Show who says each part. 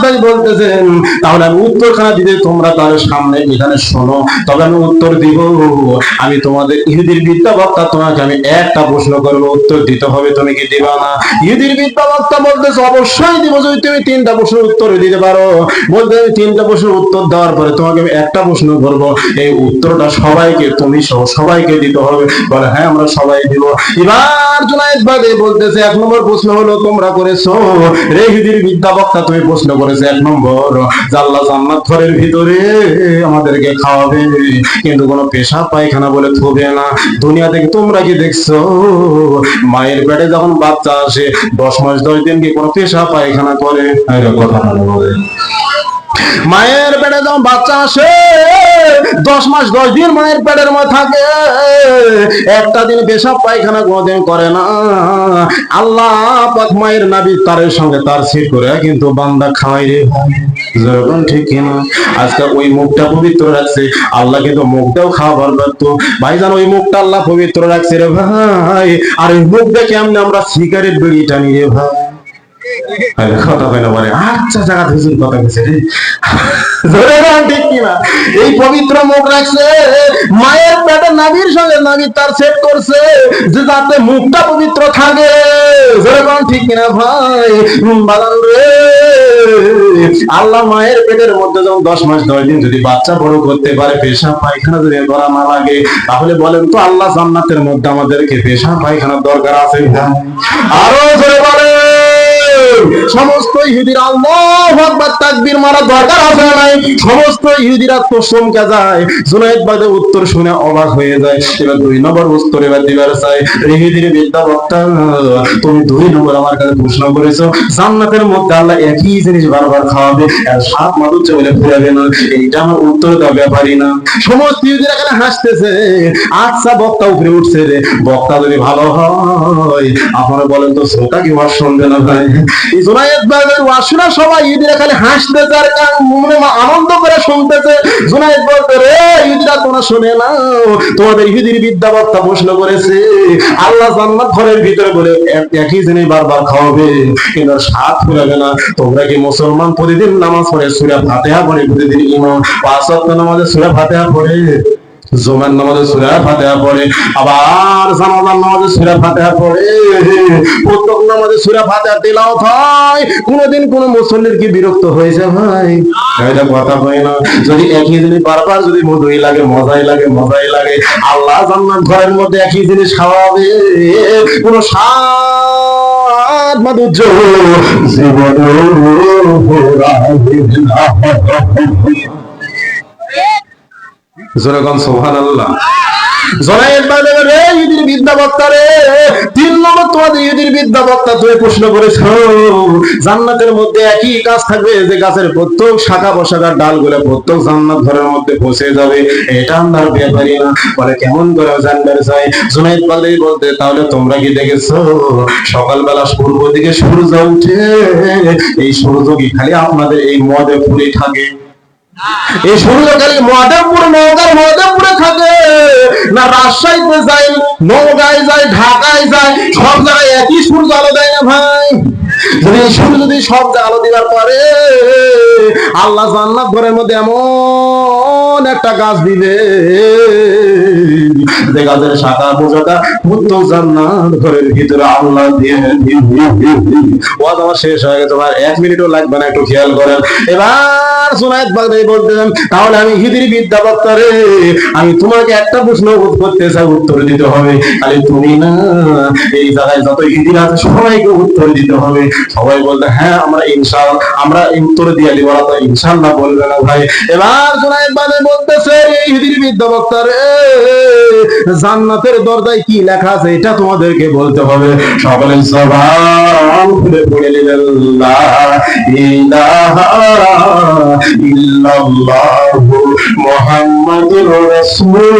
Speaker 1: ভাই বলতেছেন তাহলে আমি উত্তরখানা দিতে তোমরা তার সামনে এখানে শোনো, তবে আমি উত্তর দিব। আমি তোমাদের ইহুদির বিদ্যা বক্তা, তোমাকে আমি একটা প্রশ্ন করবো, উত্তর দিতে হবে, তুমি কি দিবা না? ইহুদির বিদ্যা বক্তা বলতেছে অবশ্যই দিব, যদি তুমি তিনটা প্রশ্নের উত্তর দিতে পারো। বলতে আমি তিনটা প্রশ্নের উত্তর দেওয়ার পরে তোমাকে আমি একটা প্রশ্ন করবো, এই উত্তরটা সবাইকে, তুমি সহ সবাইকে দিতে হবে। বলে হ্যাঁ আমরা সবাই দিব। এবার জুনায়েদ বাদে বলতেছে এক নম্বর প্রশ্ন হলো তোমরা করেছো, রে ইহুদির বিদ্যা বক্তা তুমি প্রশ্ন করেছো এক নম্বর, আল্লাহ জান্নাত ঘরের ভিতরে আমাদেরকে খাওয়াবে, কিন্তু কোনো পেশাব পায়খানা বলে থবে না। দুনিয়া থেকে তোমরা কি দেখছো মায়ের পেটে যখন বাচ্চা আসে 10 মাস 10 দিন কি কোনো পেশাব পায়খানা করে? কথা বলে মায়ের পেটে যখন বাচ্চা আসে 10 মাস 10 দিন মায়ের পেটের মধ্যে থাকে, একটা দিন পেশাব পায়খানা কোনোদিন করে না। আল্লাহ পাক মায়ের নাভির তারের সঙ্গে তার ছিট করে কিন্তু বান্দা খাওয়াই রে যখন, ঠিক কিনা? আজকে ওই মুখটা পবিত্র রাখছে আল্লাহ, কিন্তু মুখটাও খাওয়াবার পারতো। ভাইজান ওই মুখটা আল্লাহ পবিত্র রাখছে রে ভাই, আর ওই মুখ দেখে আমরা সিগারেট বিড়ি টানি রে ভাই। কথা হয় না বলে আচ্ছা জায়গা হুজুর কথা বলছে রে, ঠিক কিনা? এই পবিত্র মুখ রাখছে মায়ের পেটে নাভির সঙ্গে নাভির তার সেট করছে যে যাতে মুখটা পবিত্র থাকে, ঠিক কিনা ভাই? বাজান রে, আল্লাহ মায়ের পেটের মধ্যে যখন 10 মাস 10 দিন যদি বাচ্চা বড় করতে পারে, পেশাব পায়খানা যদি করা না লাগে, তাহলে বলেন তো আল্লাহ জান্নাতের মধ্যে আমাদেরকে পেশাব পায়খানার দরকার আছে না? আরো জোরে বলে সমস্ত ইহুদিরা আল্লাহু আকবার তাকবীর মারা দরকার আছে নাই? সমস্ত ইহুদিরা তো চমকে যায়। জুনায়েদ বাদে উত্তর শুনে অবাক হয়ে যায়। এবার 2 নম্বর উত্তর এবার দিবার চাই। ইহুদির বিদ্যা বক্তা তুমি 2 নম্বর আমার কাছে প্রশ্ন করেছো, জান্নাতের মধ্যে আল্লাহ একই জিনিস বারবার খাওয়াবে আর সাত মাদুর বলে ফুরাবে না, এইটা আমার উত্তর দেওয়া ব্যাপারই না। সমস্ত ইহুদিরা এখানে হাসতেছে। আচ্ছা বক্তা উপরে উঠছে রে, বক্তা যদি ভালো হয় আপনারা বলেন তো শ্রোতা কি ওয়াজ শুনবে না ভাই? জুনায়েদ বাগের ওয়াসুরা সবাই ইহুদিরা খালি হাসতেছে আর মনে আনন্দ করে শুনতেছে। জুনায়েদ বলতে রে ইহুদিরা তোমরা শুনে না, তোমাদের ইহুদির বিদ্যা বক্তা প্রশ্ন করেছে আল্লাহ জান্নাত ঘরের ভিতরে বলে একই জিনিস বারবার খাওয়াবে কিন্তু স্বাদ ফুরাবে না। তোমরা কি মুসলমান প্রতিদিন নামাজ পড়ে সূরা ফাতিহা পড়ে, প্রতিদিন ইমাম 5 ওয়াক্ত নামাজে সূরা ফাতিহা পড়ে, জুমার নামাজে সূরা ফাতিহা পড়ে, আবার জানাজার নামাজে সূরা ফাতিহা পড়ে, প্রত্যেক নামাজে সূরা ফাতিহা তেলাওয়াত হয়। কোনদিন কোন মুসল্লির কি বিরক্ত হয়েছে ভাই? এটা কথা হয় না। যদি একই জিনিস বারবার যদি মধুই লাগে, মজাই লাগে, মজাই লাগে, আল্লাহ জান্নাত ঘরের মধ্যে একই জিনিস খাওয়াবে, কোন স্বাদ মাধুর্য জীবন জোরাগান সুবহানাল্লাহ। জনায়েদ বাদে রে ইহুদির বিদ্যা বক্তা রে, 3 নম্বর তোমাদের ইহুদির বিদ্যা বক্তা তুমি প্রশ্ন করেছো জান্নাতের মধ্যে একই গাছ থাকবে যে গাছের প্রত্যেক শাখা প্রশাখার ডালগুলো প্রত্যেক জান্নাত ঘরের মধ্যে পৌঁছে যাবে, এটা আমরা ব্যাপারই না। বলে কেমন করে জানতে চাই? জনায়েদ বাদে বলতে তাহলে তোমরা কি দেখেছো সকালবেলা পূর্ব দিকে সূর্য ওঠে, এই সূর্য কি খালি আপনাদের এই মদে পুরে থাকে? এই সূর্য খালি মধুপুর নওগাঁর মধুপুরে থাকে না রাজশাহীতে যায়, নওগাঁয় যায়, ঢাকায় যায়, সব জায়গায় একই সূর্য আলো দেয় না ভাই? যদি সূর্য যদি সব আলো দিবার পরে আল্লাহ জান্নাত ঘরের মধ্যে এমন একটা গাছ দিবে যে গাছের শাখা পোশাখা প্রত্যেক জান্নাত ঘরের ভিতরে আল্লাহ দিয়ে ওয়াজ আমার শেষ হয়ে গেছে ভাই, 1 মিনিটও লাগবে না, একটু খেয়াল করেন। এবার জুনায়েদ বাগদাদি বলতেছেন তাহলে আমি ইহুদির বিদ্যা বক্তা রে, আমি তোমাকে একটা প্রশ্ন করতে চাই, উত্তর দিতে হবে। খালি তুমি না, এই জায়গায় যত ইহুদিরা আছে সবাইকে উত্তর দিতে হবে। সবাই বলতে হ্যাঁ আমরা ইনশাআল্লাহ, আমরা উত্তর দিয়ে দিব, ওরা তো ইনশাআল্লাহ বলবে না ভাই। এবার জুনায়েদ বাগদাদি বলতেছে ইহুদির বিদ্যা বক্তা রে, জান্নাতের দরজায় কি লেখা আছে এটা তোমাদেরকে বলতে হবে। সকলে জবান খুলে পড়ে নিলেন লা ইলাহা ইল্লাল্লাহু মুহাম্মাদুর রাসূলুল্লাহ।